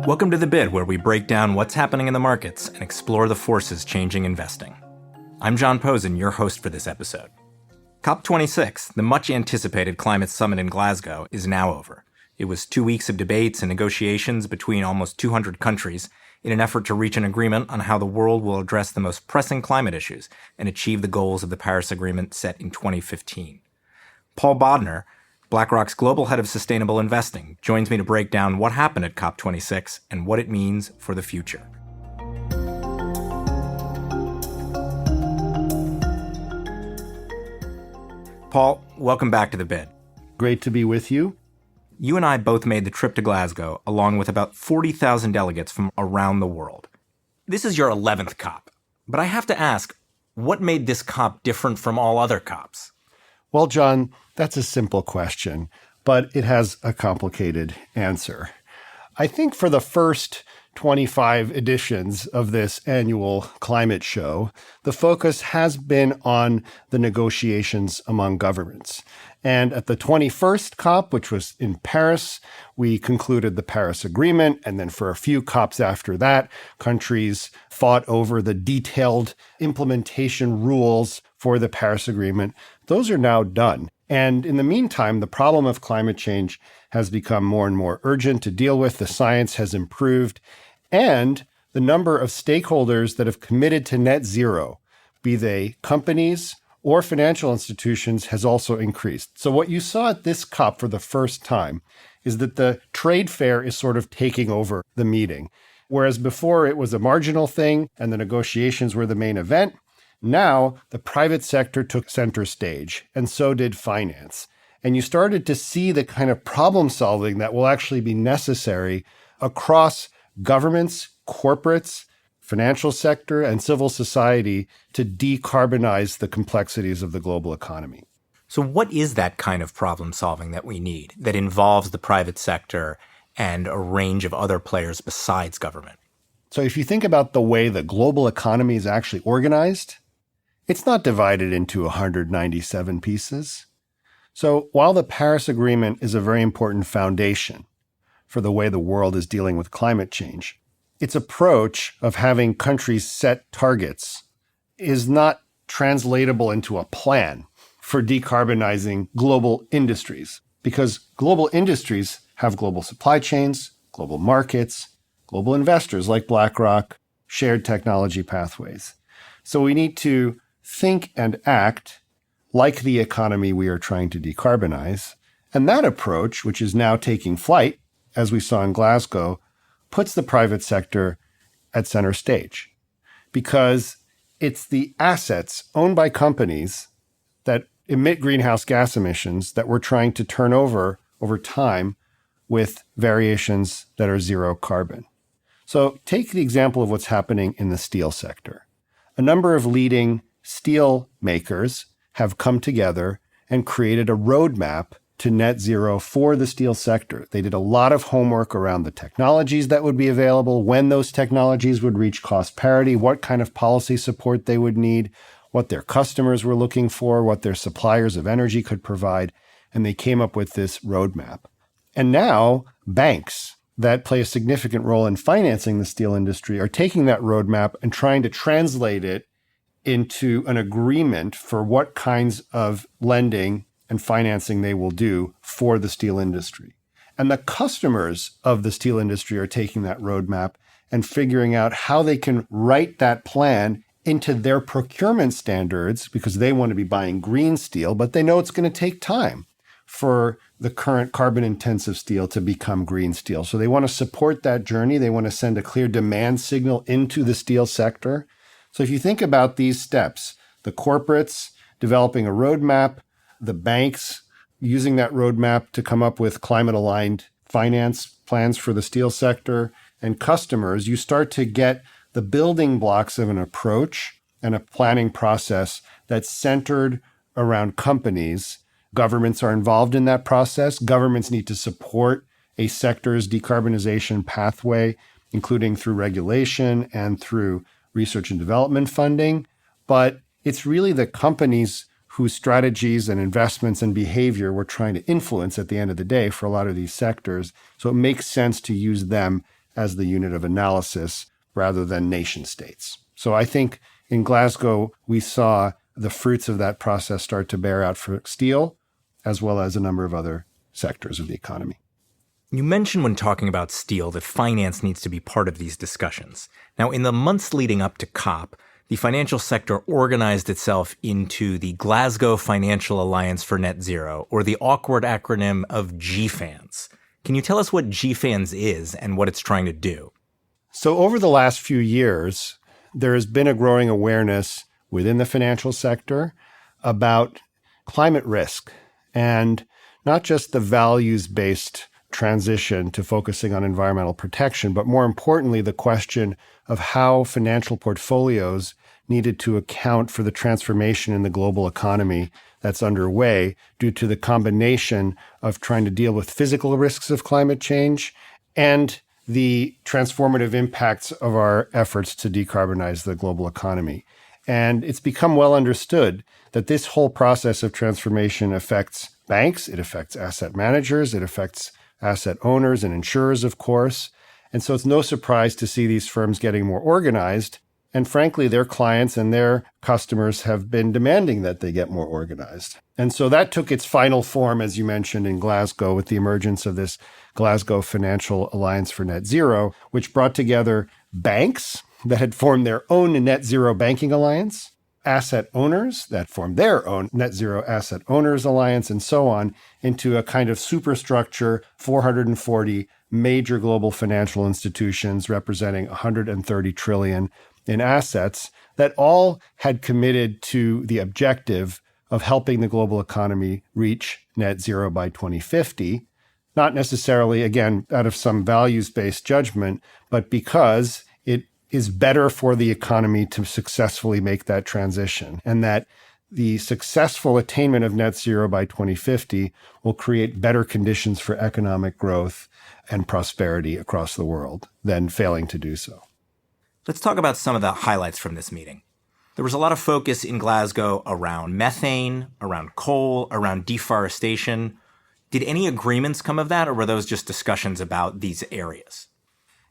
Welcome to The Bid, where we break down what's happening in the markets and explore the forces changing investing. I'm John Posen, your host for this episode. COP26, the much-anticipated climate summit in Glasgow, is now over. It was 2 weeks of debates and negotiations between almost 200 countries in an effort to reach an agreement on how the world will address the most pressing climate issues and achieve the goals of the Paris Agreement set in 2015. Paul Bodnar, BlackRock's global head of sustainable investing, joins me to break down what happened at COP26 and what it means for the future. Paul, welcome back to The Bid. Great to be with you. You and I both made the trip to Glasgow, along with about 40,000 delegates from around the world. This is your 11th COP, but I have to ask, what made this COP different from all other COPs? Well, John, that's a simple question, but it has a complicated answer. I think for the first 25 editions of this annual climate show, the focus has been on the negotiations among governments. And at the 21st COP, which was in Paris, we concluded the Paris Agreement. And then for a few COPs after that, countries fought over the detailed implementation rules for the Paris Agreement. Those are now done. And in the meantime, the problem of climate change has become more and more urgent to deal with. The science has improved. And the number of stakeholders that have committed to net zero, be they companies or financial institutions, has also increased. So what you saw at this COP for the first time is that the trade fair is sort of taking over the meeting. Whereas before it was a marginal thing and the negotiations were the main event, now the private sector took center stage, and so did finance. And you started to see the kind of problem solving that will actually be necessary across governments, corporates, financial sector, and civil society to decarbonize the complexities of the global economy. So what is that kind of problem solving that we need that involves the private sector and a range of other players besides government? So if you think about the way the global economy is actually organized, it's not divided into 197 pieces. So while the Paris Agreement is a very important foundation for the way the world is dealing with climate change, its approach of having countries set targets is not translatable into a plan for decarbonizing global industries, because global industries have global supply chains, global markets, global investors like BlackRock, shared technology pathways. So we need to think and act like the economy we are trying to decarbonize. And that approach, which is now taking flight, as we saw in Glasgow, puts the private sector at center stage, because it's the assets owned by companies that emit greenhouse gas emissions that we're trying to turn over time with variations that are zero carbon. So take the example of what's happening in the steel sector. A number of leading steel makers have come together and created a roadmap to net zero for the steel sector. They did a lot of homework around the technologies that would be available, when those technologies would reach cost parity, what kind of policy support they would need, what their customers were looking for, what their suppliers of energy could provide, and they came up with this roadmap. And now banks that play a significant role in financing the steel industry are taking that roadmap and trying to translate it into an agreement for what kinds of lending and financing they will do for the steel industry. And the customers of the steel industry are taking that roadmap and figuring out how they can write that plan into their procurement standards, because they want to be buying green steel, but they know it's going to take time for the current carbon-intensive steel to become green steel. So they want to support that journey. They want to send a clear demand signal into the steel sector. So if you think about these steps, the corporates developing a roadmap, the banks using that roadmap to come up with climate-aligned finance plans for the steel sector, and customers, you start to get the building blocks of an approach and a planning process that's centered around companies. Governments are involved in that process. Governments need to support a sector's decarbonization pathway, including through regulation and through research and development funding. But it's really the companies whose strategies and investments and behavior we're trying to influence at the end of the day for a lot of these sectors. So it makes sense to use them as the unit of analysis rather than nation states. So I think in Glasgow, we saw the fruits of that process start to bear out for steel, as well as a number of other sectors of the economy. You mentioned when talking about steel that finance needs to be part of these discussions. Now, in the months leading up to COP, the financial sector organized itself into the Glasgow Financial Alliance for Net Zero, or the awkward acronym of GFANZ. Can you tell us what GFANZ is and what it's trying to do? So over the last few years, there has been a growing awareness within the financial sector about climate risk and not just the values-based transition to focusing on environmental protection, but more importantly, the question of how financial portfolios needed to account for the transformation in the global economy that's underway due to the combination of trying to deal with physical risks of climate change and the transformative impacts of our efforts to decarbonize the global economy. And it's become well understood that this whole process of transformation affects banks, it affects asset managers, it affects asset owners and insurers, of course. And so it's no surprise to see these firms getting more organized. And frankly, their clients and their customers have been demanding that they get more organized. And so that took its final form, as you mentioned, in Glasgow with the emergence of this Glasgow Financial Alliance for Net Zero, which brought together banks that had formed their own net zero banking alliance, asset owners that formed their own net zero asset owners alliance, and so on, into a kind of superstructure, 440 major global financial institutions representing 130 trillion in assets that all had committed to the objective of helping the global economy reach net zero by 2050, not necessarily, again, out of some values-based judgment, but because it is better for the economy to successfully make that transition, and that the successful attainment of net zero by 2050 will create better conditions for economic growth and prosperity across the world than failing to do so. Let's talk about some of the highlights from this meeting. There was a lot of focus in Glasgow around methane, around coal, around deforestation. Did any agreements come of that, or were those just discussions about these areas?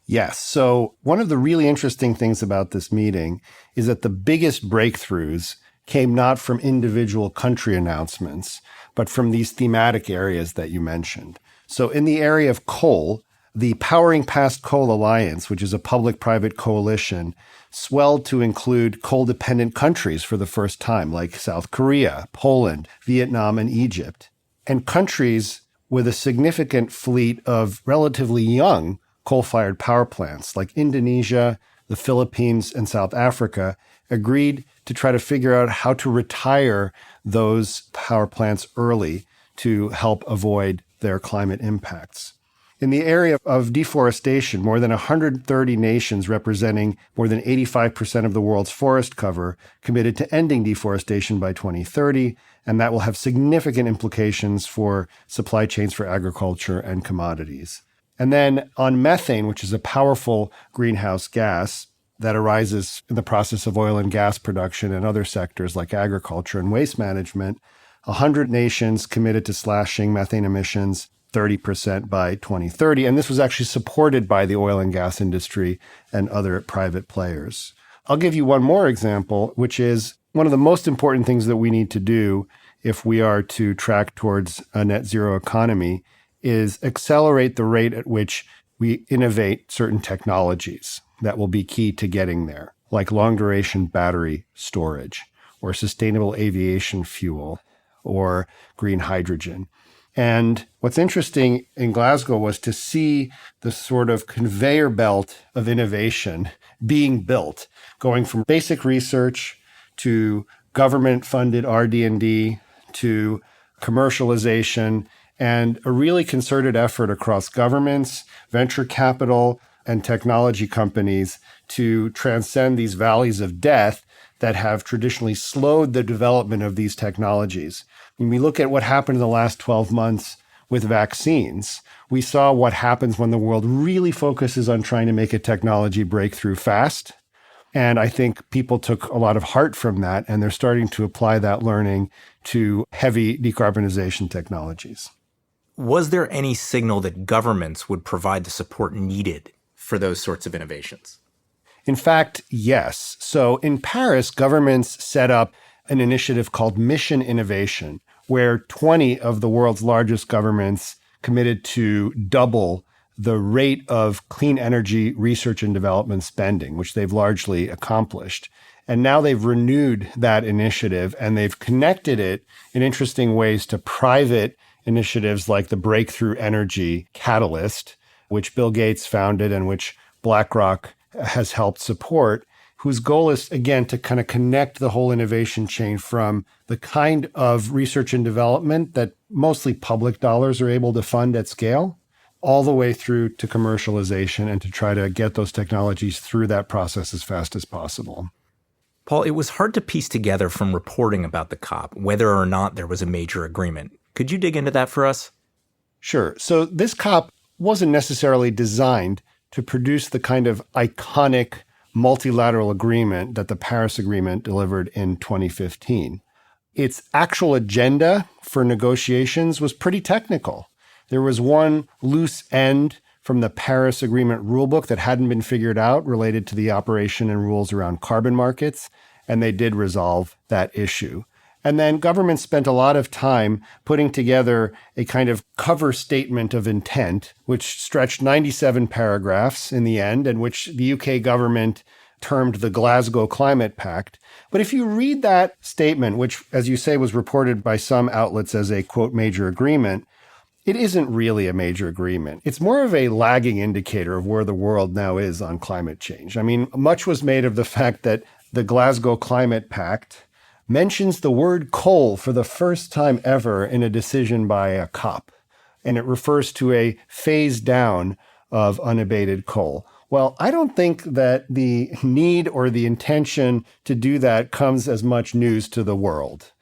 Yes. So one of the really interesting things about this meeting is that the biggest breakthroughs came not from individual country announcements, but from these thematic areas that you mentioned. So in the area of coal, the Powering Past Coal Alliance, which is a public-private coalition, swelled to include coal-dependent countries for the first time, like South Korea, Poland, Vietnam, and Egypt. And countries with a significant fleet of relatively young coal-fired power plants, like Indonesia, the Philippines, and South Africa, agreed to try to figure out how to retire those power plants early to help avoid their climate impacts. In the area of deforestation, more than 130 nations representing more than 85% of the world's forest cover committed to ending deforestation by 2030, and that will have significant implications for supply chains for agriculture and commodities. And then on methane, which is a powerful greenhouse gas that arises in the process of oil and gas production and other sectors like agriculture and waste management, 100 nations committed to slashing methane emissions 30% by 2030. And this was actually supported by the oil and gas industry and other private players. I'll give you one more example, which is one of the most important things that we need to do if we are to track towards a net zero economy is accelerate the rate at which we innovate certain technologies that will be key to getting there, like long-duration battery storage or sustainable aviation fuel or green hydrogen. And what's interesting in Glasgow was to see the sort of conveyor belt of innovation being built, going from basic research to government-funded RD&D to commercialization, and a really concerted effort across governments, venture capital, and technology companies to transcend these valleys of death that have traditionally slowed the development of these technologies. When we look at what happened in the last 12 months with vaccines, we saw what happens when the world really focuses on trying to make a technology breakthrough fast. And I think people took a lot of heart from that, and they're starting to apply that learning to heavy decarbonization technologies. Was there any signal that governments would provide the support needed for those sorts of innovations? In fact, yes. So in Paris, governments set up an initiative called Mission Innovation, where 20 of the world's largest governments committed to double the rate of clean energy research and development spending, which they've largely accomplished. And now they've renewed that initiative and they've connected it in interesting ways to private initiatives like the Breakthrough Energy Catalyst, which Bill Gates founded and which BlackRock has helped support, whose goal is, again, to kind of connect the whole innovation chain from the kind of research and development that mostly public dollars are able to fund at scale, all the way through to commercialization and to try to get those technologies through that process as fast as possible. Paul, it was hard to piece together from reporting about the COP whether or not there was a major agreement. Could you dig into that for us? Sure. So this COP wasn't necessarily designed to produce the kind of iconic multilateral agreement that the Paris Agreement delivered in 2015. Its actual agenda for negotiations was pretty technical. There was one loose end from the Paris Agreement rulebook that hadn't been figured out related to the operation and rules around carbon markets, and they did resolve that issue. And then governments spent a lot of time putting together a kind of cover statement of intent, which stretched 97 paragraphs in the end, and which the UK government termed the Glasgow Climate Pact. But if you read that statement, which, as you say, was reported by some outlets as a, quote, major agreement, it isn't really a major agreement. It's more of a lagging indicator of where the world now is on climate change. I mean, much was made of the fact that the Glasgow Climate Pact mentions the word coal for the first time ever in a decision by a COP, and it refers to a phase down of unabated coal. Well, I don't think that the need or the intention to do that comes as much news to the world,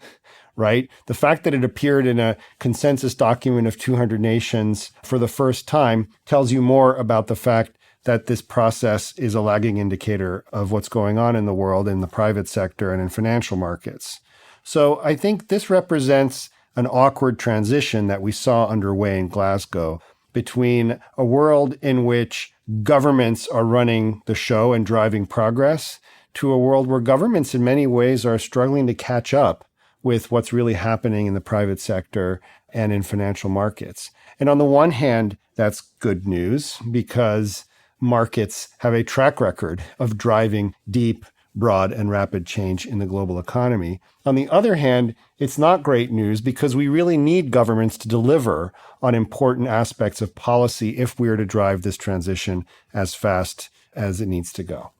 right? The fact that it appeared in a consensus document of 200 nations for the first time tells you more about the fact that this process is a lagging indicator of what's going on in the world, in the private sector and in financial markets. So I think this represents an awkward transition that we saw underway in Glasgow between a world in which governments are running the show and driving progress to a world where governments in many ways are struggling to catch up with what's really happening in the private sector and in financial markets. And on the one hand, that's good news because markets have a track record of driving deep, broad, and rapid change in the global economy. On the other hand, it's not great news because we really need governments to deliver on important aspects of policy if we are to drive this transition as fast as it needs to go.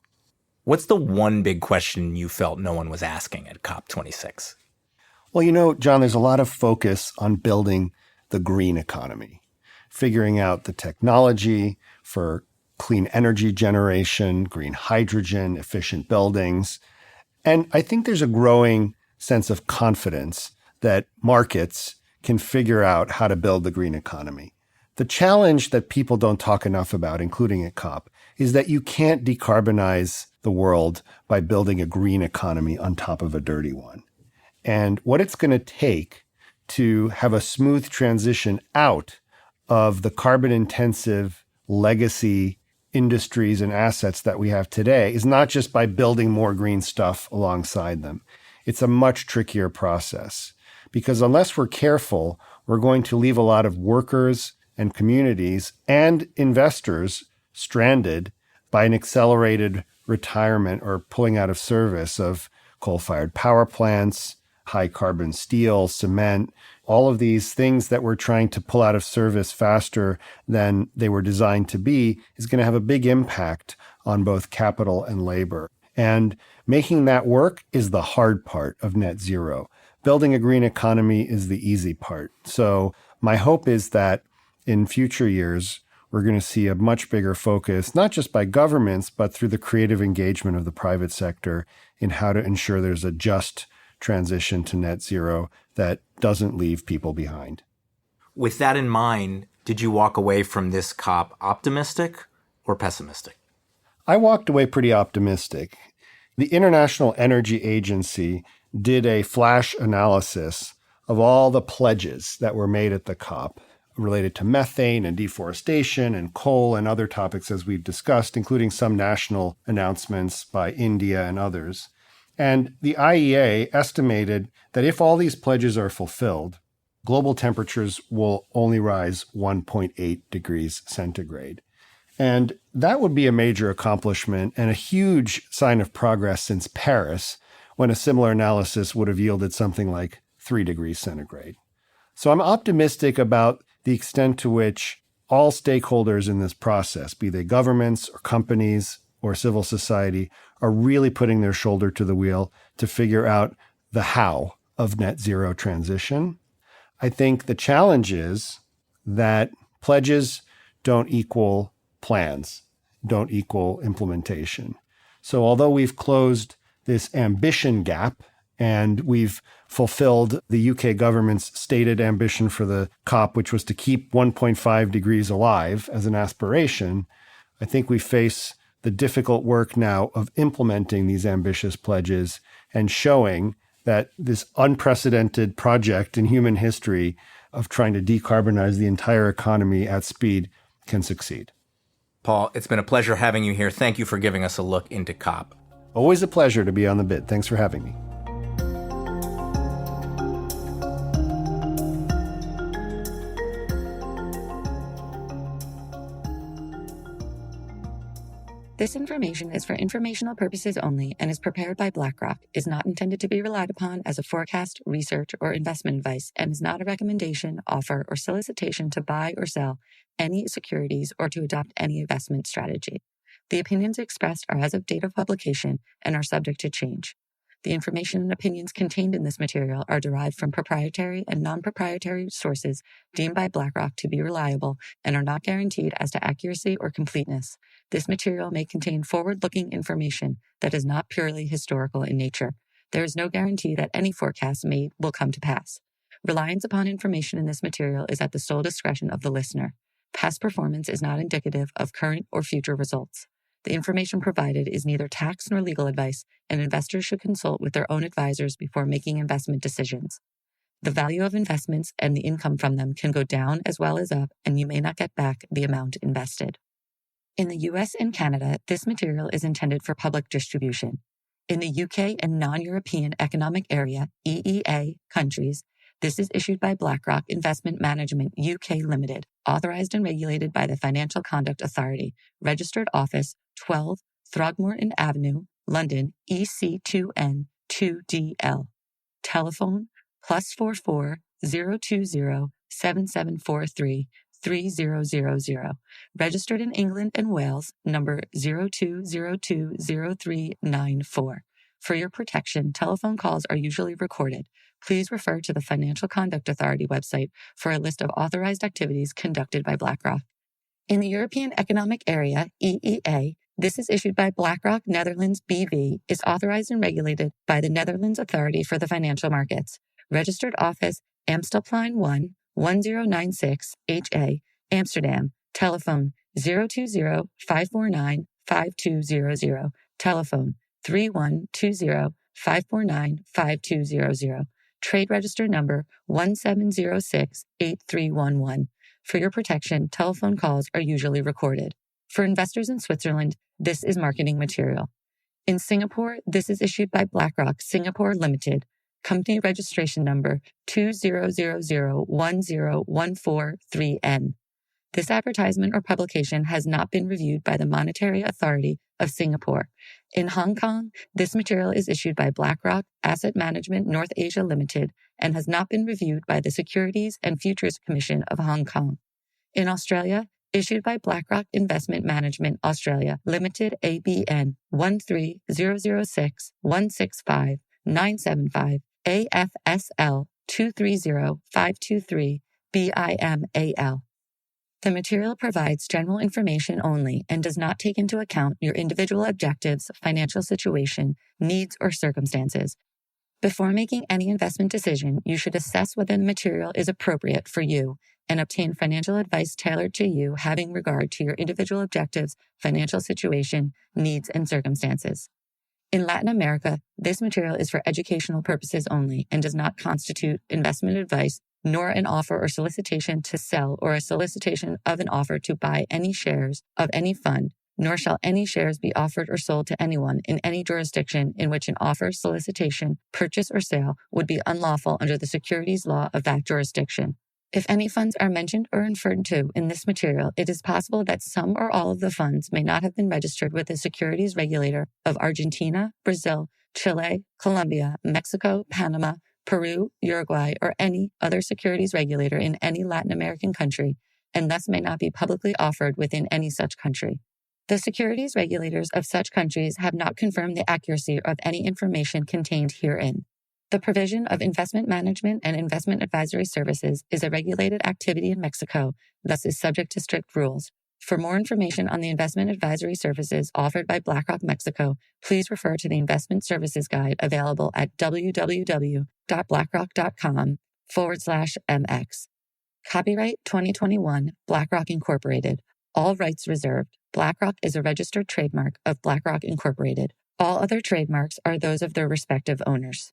What's the one big question you felt no one was asking at COP26? Well, John, there's a lot of focus on building the green economy, figuring out the technology for clean energy generation, green hydrogen, efficient buildings. And I think there's a growing sense of confidence that markets can figure out how to build the green economy. The challenge that people don't talk enough about, including at COP, is that you can't decarbonize the world by building a green economy on top of a dirty one. And what it's going to take to have a smooth transition out of the carbon-intensive legacy industries and assets that we have today is not just by building more green stuff alongside them. It's a much trickier process because unless we're careful, we're going to leave a lot of workers and communities and investors stranded by an accelerated retirement or pulling out of service of coal-fired power plants, high carbon steel, cement, all of these things that we're trying to pull out of service faster than they were designed to be is going to have a big impact on both capital and labor. And making that work is the hard part of net zero. Building a green economy is the easy part. So my hope is that in future years, we're going to see a much bigger focus, not just by governments, but through the creative engagement of the private sector in how to ensure there's a just transition to net zero that doesn't leave people behind. With that in mind, did you walk away from this COP optimistic or pessimistic? I walked away pretty optimistic. The International Energy Agency did a flash analysis of all the pledges that were made at the COP related to methane and deforestation and coal and other topics, as we've discussed, including some national announcements by India and others. And the IEA estimated that if all these pledges are fulfilled, global temperatures will only rise 1.8 degrees centigrade. And that would be a major accomplishment and a huge sign of progress since Paris, when a similar analysis would have yielded something like 3 degrees centigrade. So I'm optimistic about the extent to which all stakeholders in this process, be they governments or companies or civil society, are really putting their shoulder to the wheel to figure out the how of net zero transition. I think the challenge is that pledges don't equal plans, don't equal implementation. So although we've closed this ambition gap and we've fulfilled the UK government's stated ambition for the COP, which was to keep 1.5 degrees alive as an aspiration, I think we face the difficult work now of implementing these ambitious pledges and showing that this unprecedented project in human history of trying to decarbonize the entire economy at speed can succeed. Paul, it's been a pleasure having you here. Thank you for giving us a look into COP. Always a pleasure to be on the bid. Thanks for having me. This information is for informational purposes only and is prepared by BlackRock, is not intended to be relied upon as a forecast, research, or investment advice, and is not a recommendation, offer, or solicitation to buy or sell any securities or to adopt any investment strategy. The opinions expressed are as of date of publication and are subject to change. The information and opinions contained in this material are derived from proprietary and nonproprietary sources deemed by BlackRock to be reliable and are not guaranteed as to accuracy or completeness. This material may contain forward-looking information that is not purely historical in nature. There is no guarantee that any forecast made will come to pass. Reliance upon information in this material is at the sole discretion of the listener. Past performance is not indicative of current or future results. The information provided is neither tax nor legal advice, and investors should consult with their own advisors before making investment decisions. The value of investments and the income from them can go down as well as up, and you may not get back the amount invested. In the US and Canada, this material is intended for public distribution. In the UK and non-European Economic Area, EEA, countries, this is issued by BlackRock Investment Management UK Limited, authorized and regulated by the Financial Conduct Authority, registered office 12 Throgmorton Avenue, London, EC2N 2DL. Telephone +44 020 7743 3000. Registered in England and Wales, number 02020394. For your protection, telephone calls are usually recorded. Please refer to the Financial Conduct Authority website for a list of authorized activities conducted by BlackRock. In the European Economic Area, EEA, this is issued by BlackRock Netherlands BV, is authorized and regulated by the Netherlands Authority for the Financial Markets. Registered office Amstelplein 1, 1096 HA, Amsterdam. Telephone 020-549-5200. Telephone 3120-549-5200. Trade register number 1706-8311. For your protection, telephone calls are usually recorded. For investors in Switzerland, this is marketing material. In Singapore, this is issued by BlackRock Singapore Limited, company registration number 20001014-3N. This advertisement or publication has not been reviewed by the Monetary Authority of Singapore. In Hong Kong, this material is issued by BlackRock Asset Management North Asia Limited and has not been reviewed by the Securities and Futures Commission of Hong Kong. In Australia, issued by BlackRock Investment Management Australia Limited ABN 13006165975 AFSL 230523 BIMAL. The material provides general information only and does not take into account your individual objectives, financial situation, needs, or circumstances. Before making any investment decision, you should assess whether the material is appropriate for you and obtain financial advice tailored to you, having regard to your individual objectives, financial situation, needs, and circumstances. In Latin America, this material is for educational purposes only and does not constitute investment advice, nor an offer or solicitation to sell or a solicitation of an offer to buy any shares of any fund, nor shall any shares be offered or sold to anyone in any jurisdiction in which an offer, solicitation, purchase, or sale would be unlawful under the securities law of that jurisdiction. If any funds are mentioned or referred to in this material, it is possible that some or all of the funds may not have been registered with the securities regulator of Argentina, Brazil, Chile, Colombia, Mexico, Panama, Peru, Uruguay, or any other securities regulator in any Latin American country, and thus may not be publicly offered within any such country. The securities regulators of such countries have not confirmed the accuracy of any information contained herein. The provision of investment management and investment advisory services is a regulated activity in Mexico, thus is subject to strict rules. For more information on the investment advisory services offered by BlackRock Mexico, please refer to the Investment Services Guide available at www.blackrock.com/MX. Copyright 2021, BlackRock Incorporated. All rights reserved. BlackRock is a registered trademark of BlackRock Incorporated. All other trademarks are those of their respective owners.